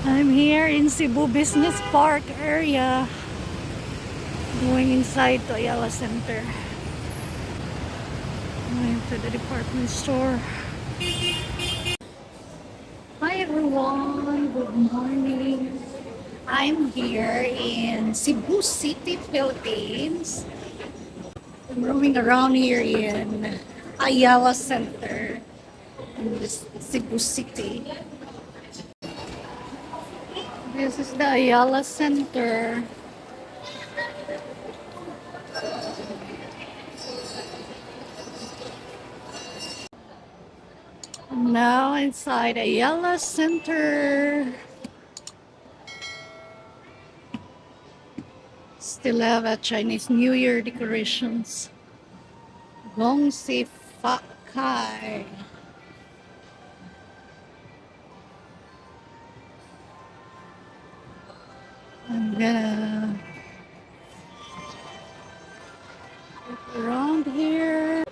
I'm here in Cebu Business Park area, going inside to Ayala Center, going to the department store. Hi everyone, good morning. I'm here in Cebu City, Philippines. I'm roaming around here in Ayala Center in this Cebu City. This is the Ayala Center. Now inside Ayala Center. Still have a Chinese New Year decorations. Gong Si Fa Kai. I'm gonna look around here.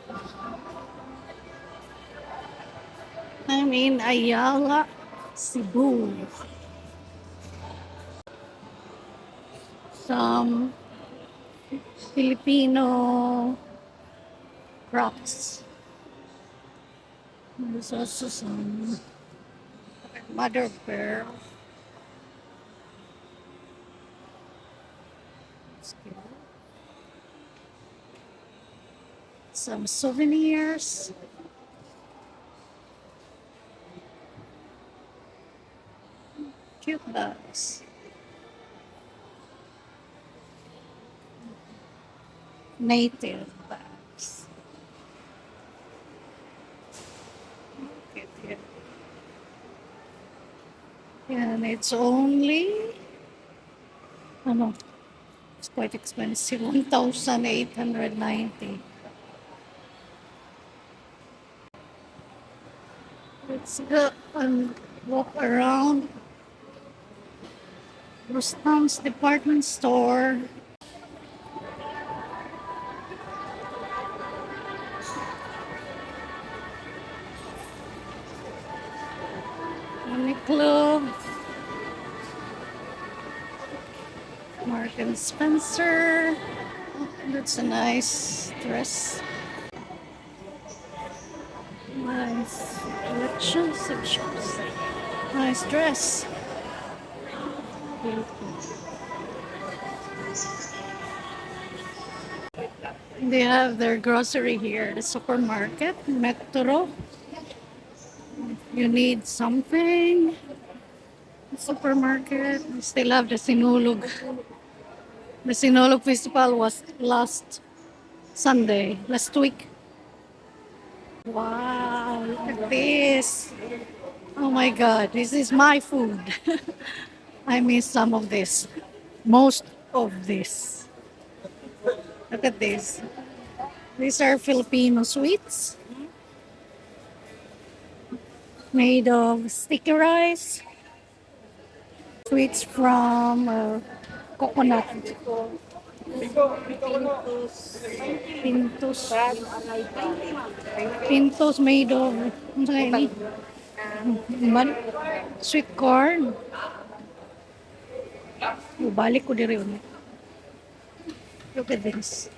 I'm in Ayala, Cebu. Some Filipino crafts. There's also some mother of pearl. Some souvenirs. Cute bags. Native bags. Look at here. And it's only, it's quite expensive, 1,890. Let's go and walk around Rustam's department store. Club, Mark and Spencer. Oh, that's a nice dress. Nice collection, sections. Nice dress. They have their grocery here, the supermarket, Metro. You need something, supermarket. We still have the Sinulog. The Sinulog festival was last Sunday, last week. Wow, look at this. Oh my God, this is my food. I miss some of this. Most of this. Look at this. These are Filipino sweets. Made of sticky rice. Sweets from coconut. Pintos. Pintos made of sweet corn. Balik ko diri ulit. Look at this.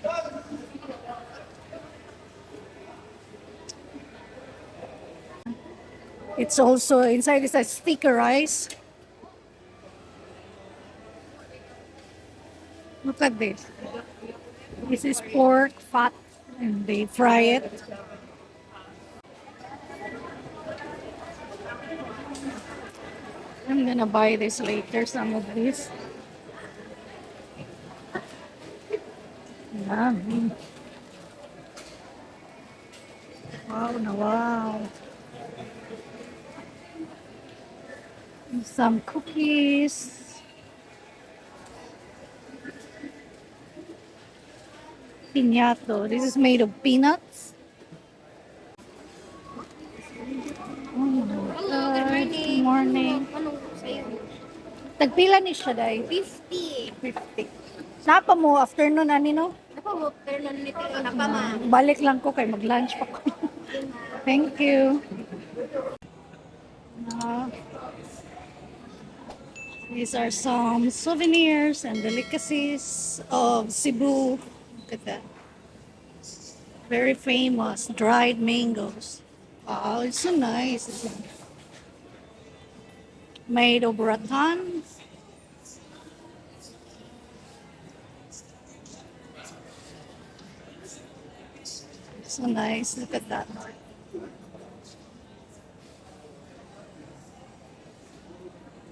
It's also inside is a sticky rice. Look at this. This is pork fat and they fry it. I'm gonna buy this later, some of this. Yummy. Wow, na wow. Some cookies. Piñato. This is made of peanuts. Oh my God. Good morning. Tagpila ni siya, day? 50. 50. Napa mo, afternoon, ani no? Afternoon nito, napa ma. Balik lang ko kay mag-lunch pa ko. Thank you. These are some souvenirs and delicacies of Cebu. Look at that. Very famous dried mangoes. Oh, it's so nice. It's made of rattan. So nice. Look at that.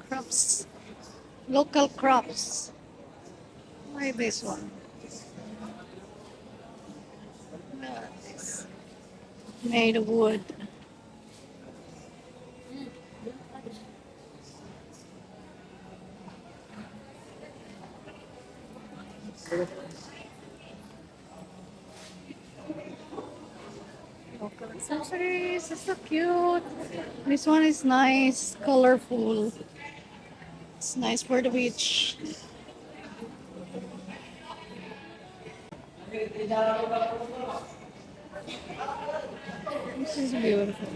Crops. Local crops. Like this one. Look at this. Made of wood. Local accessories. It's so cute. This one is nice, colorful. It's nice for the beach. This is beautiful.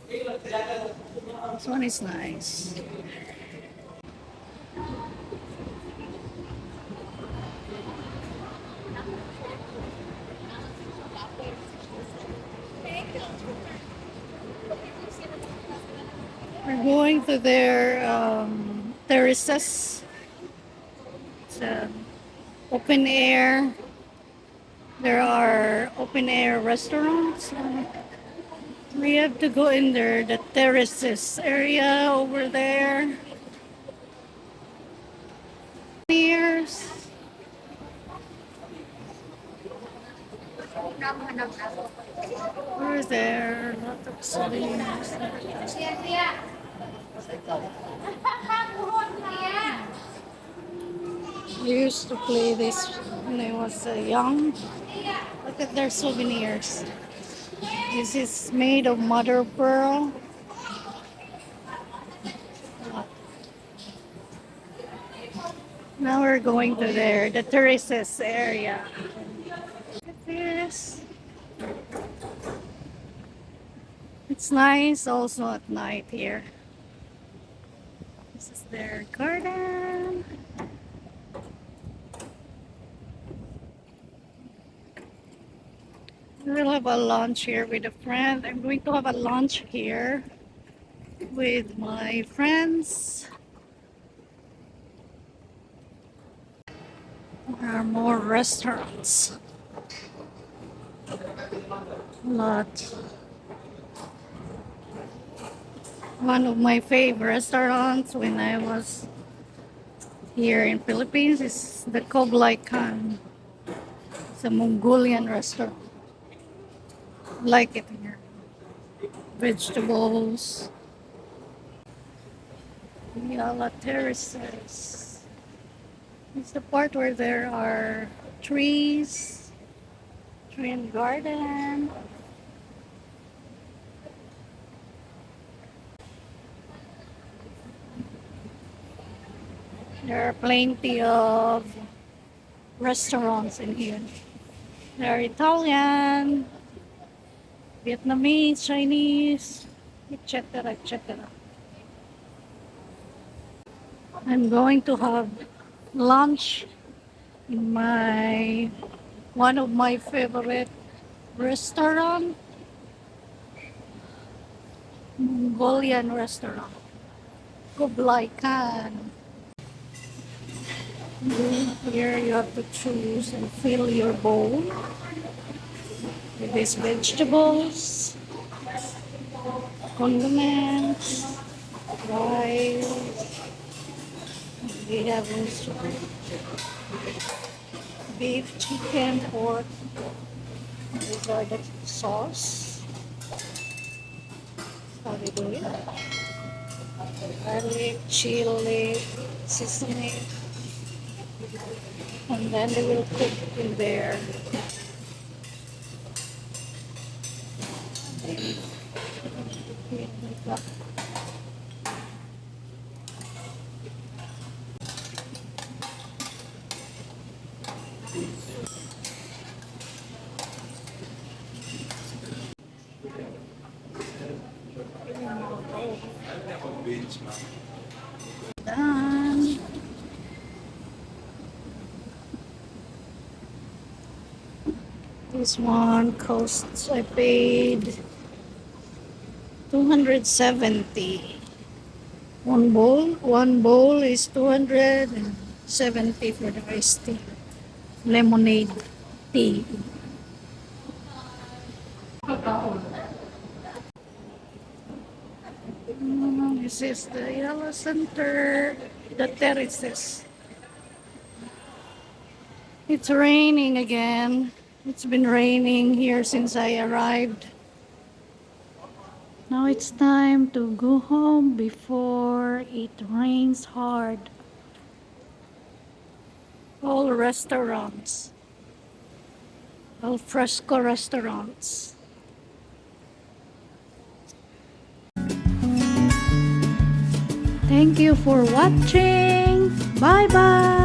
This one is nice. We're going to their terraces. It's open air. There are open air restaurants. We have to go in there, the terraces area over there. Souvenirs. Where is there? A lot of souvenirs. I used to play this when I was young. Look at their souvenirs. This is made of mother of pearl. Now we're going to there, the Terraces area. Look at this. It's nice also at night here. This is their garden. We'll have a lunch here with a friend. I'm going to have a lunch here with my friends. There are more restaurants. A lot. One of my favorite restaurants when I was here in Philippines is the Koblai Khan. It's a Mongolian restaurant. Like it here. Vegetables. Ayala Terraces. It's the part where there are trees, tree and garden. There are plenty of restaurants in here. There are Italian, Vietnamese, Chinese, etc., etc. I'm going to have lunch in one of my favorite restaurant, Mongolian restaurant, Kublai Khan. Here you have to choose and fill your bowl with these vegetables, condiments, rice. We have also beef, chicken, pork. These are the sauce. How do you do it? Garlic, chili, seasoning. And then they will cook in there. Done. This one costs, I paid 270. One bowl is 270 for the iced tea. Lemonade tea. This is the Ayala Center, the Terraces. It's raining again. It's been raining here since I arrived. Now it's time to go home before it rains hard. All restaurants. Al fresco restaurants. Thank you for watching. Bye bye.